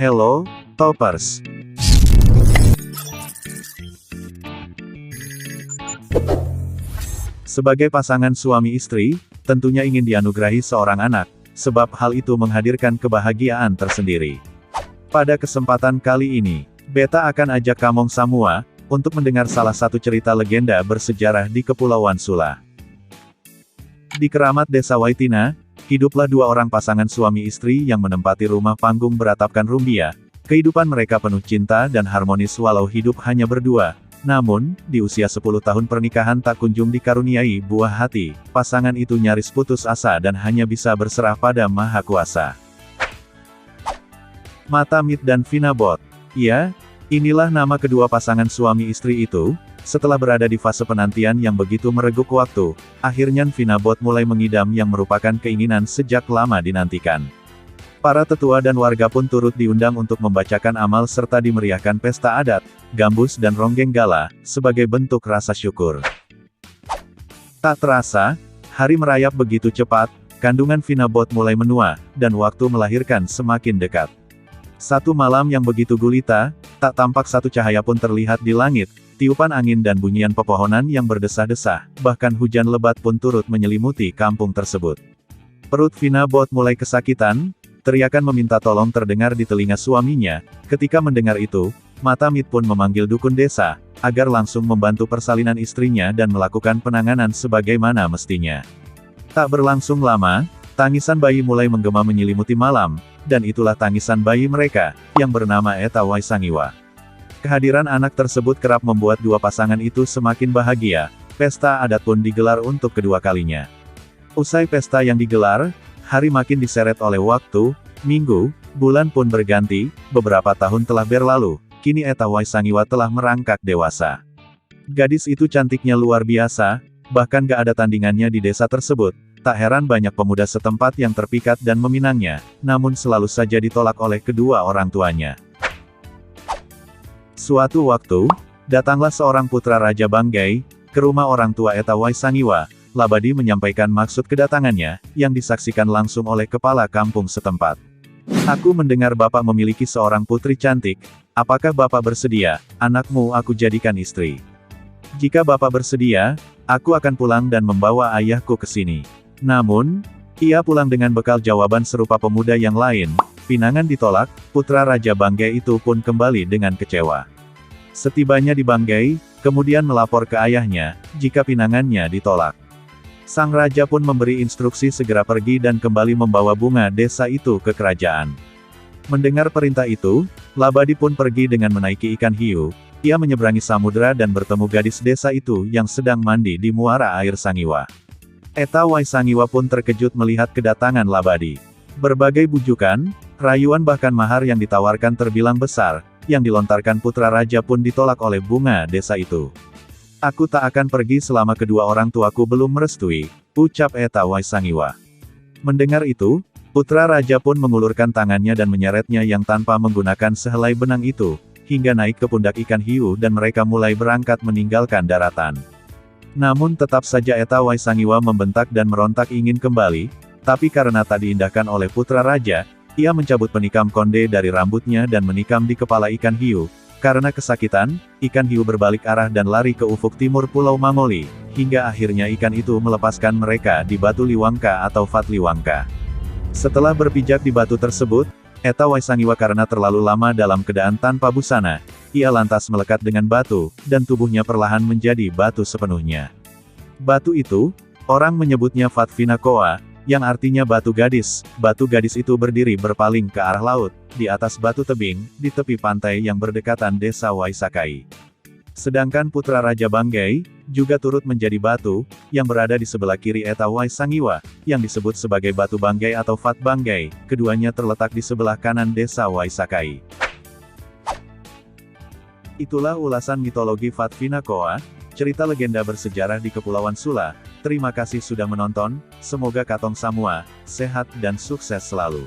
Hello, Toppers. Sebagai pasangan suami istri, tentunya ingin dianugerahi seorang anak, sebab hal itu menghadirkan kebahagiaan tersendiri. Pada kesempatan kali ini, Beta akan ajak Kamong Samua, untuk mendengar salah satu cerita legenda bersejarah di Kepulauan Sula. Di keramat desa Waitina, hiduplah dua orang pasangan suami istri yang menempati rumah panggung beratapkan rumbia. Kehidupan mereka penuh cinta dan harmonis walau hidup hanya berdua. Namun, di usia 10 tahun pernikahan tak kunjung dikaruniai buah hati, pasangan itu nyaris putus asa dan hanya bisa berserah pada Maha Kuasa. Matamit dan Finabot. Ya, inilah nama kedua pasangan suami istri itu. Setelah berada di fase penantian yang begitu mereguk waktu, akhirnya Finabot mulai mengidam yang merupakan keinginan sejak lama dinantikan. Para tetua dan warga pun turut diundang untuk membacakan amal serta dimeriahkan pesta adat, gambus dan ronggeng gala, sebagai bentuk rasa syukur. Tak terasa, hari merayap begitu cepat, kandungan Finabot mulai menua, dan waktu melahirkan semakin dekat. Satu malam yang begitu gulita, tak tampak satu cahaya pun terlihat di langit, tiupan angin dan bunyian pepohonan yang berdesah-desah, bahkan hujan lebat pun turut menyelimuti kampung tersebut. Perut Finabot mulai kesakitan, teriakan meminta tolong terdengar di telinga suaminya. Ketika mendengar itu, Matamit pun memanggil dukun desa, agar langsung membantu persalinan istrinya dan melakukan penanganan sebagaimana mestinya. Tak berlangsung lama, tangisan bayi mulai menggema menyelimuti malam, dan itulah tangisan bayi mereka, yang bernama Eta Waisangiwa. Kehadiran anak tersebut kerap membuat dua pasangan itu semakin bahagia. Pesta adat pun digelar untuk kedua kalinya. Usai pesta yang digelar, hari makin diseret oleh waktu, minggu, bulan pun berganti, beberapa tahun telah berlalu, kini Eta Waisangiwa telah merangkak dewasa. Gadis itu cantiknya luar biasa, bahkan gak ada tandingannya di desa tersebut, tak heran banyak pemuda setempat yang terpikat dan meminangnya, namun selalu saja ditolak oleh kedua orang tuanya. Suatu waktu, datanglah seorang putra Raja Banggai, ke rumah orang tua Eta Waisangiwa. Labadi menyampaikan maksud kedatangannya, yang disaksikan langsung oleh kepala kampung setempat. Aku mendengar Bapak memiliki seorang putri cantik, apakah Bapak bersedia, anakmu aku jadikan istri? Jika Bapak bersedia, aku akan pulang dan membawa ayahku ke sini. Namun, ia pulang dengan bekal jawaban serupa pemuda yang lain, pinangan ditolak, putra Raja Banggai itu pun kembali dengan kecewa. Setibanya di Banggai, kemudian melapor ke ayahnya, jika pinangannya ditolak. Sang raja pun memberi instruksi segera pergi dan kembali membawa bunga desa itu ke kerajaan. Mendengar perintah itu, Labadi pun pergi dengan menaiki ikan hiu. Ia menyeberangi samudera dan bertemu gadis desa itu yang sedang mandi di muara air Sangiwa. Eta Waisangiwa pun terkejut melihat kedatangan Labadi. Berbagai bujukan, rayuan bahkan mahar yang ditawarkan terbilang besar, yang dilontarkan putra raja pun ditolak oleh bunga desa itu. Aku tak akan pergi selama kedua orang tuaku belum merestui, ucap Eta Waisangiwa. Mendengar itu, putra raja pun mengulurkan tangannya dan menyeretnya yang tanpa menggunakan sehelai benang itu, hingga naik ke pundak ikan hiu dan mereka mulai berangkat meninggalkan daratan. Namun tetap saja Eta Waisangiwa membentak dan merontak ingin kembali, tapi karena tak diindahkan oleh putra raja, ia mencabut penikam konde dari rambutnya dan menikam di kepala ikan hiu. Karena kesakitan, ikan hiu berbalik arah dan lari ke ufuk timur Pulau Mangoli, hingga akhirnya ikan itu melepaskan mereka di batu Liwangka atau Fat Liwangka. Setelah berpijak di batu tersebut, Eta Waisangiwa karena terlalu lama dalam keadaan tanpa busana, ia lantas melekat dengan batu, dan tubuhnya perlahan menjadi batu sepenuhnya. Batu itu, orang menyebutnya Fat Finakoa, yang artinya batu gadis. Batu gadis itu berdiri berpaling ke arah laut, di atas batu tebing, di tepi pantai yang berdekatan desa Waisakai. Sedangkan putra Raja Banggai, juga turut menjadi batu, yang berada di sebelah kiri Eta Waisangiwa, yang disebut sebagai batu Banggai atau Fat Banggai, keduanya terletak di sebelah kanan desa Waisakai. Itulah ulasan mitologi Fat Finakoa, cerita legenda bersejarah di Kepulauan Sula. Terima kasih sudah menonton, semoga Katong Samua, sehat dan sukses selalu.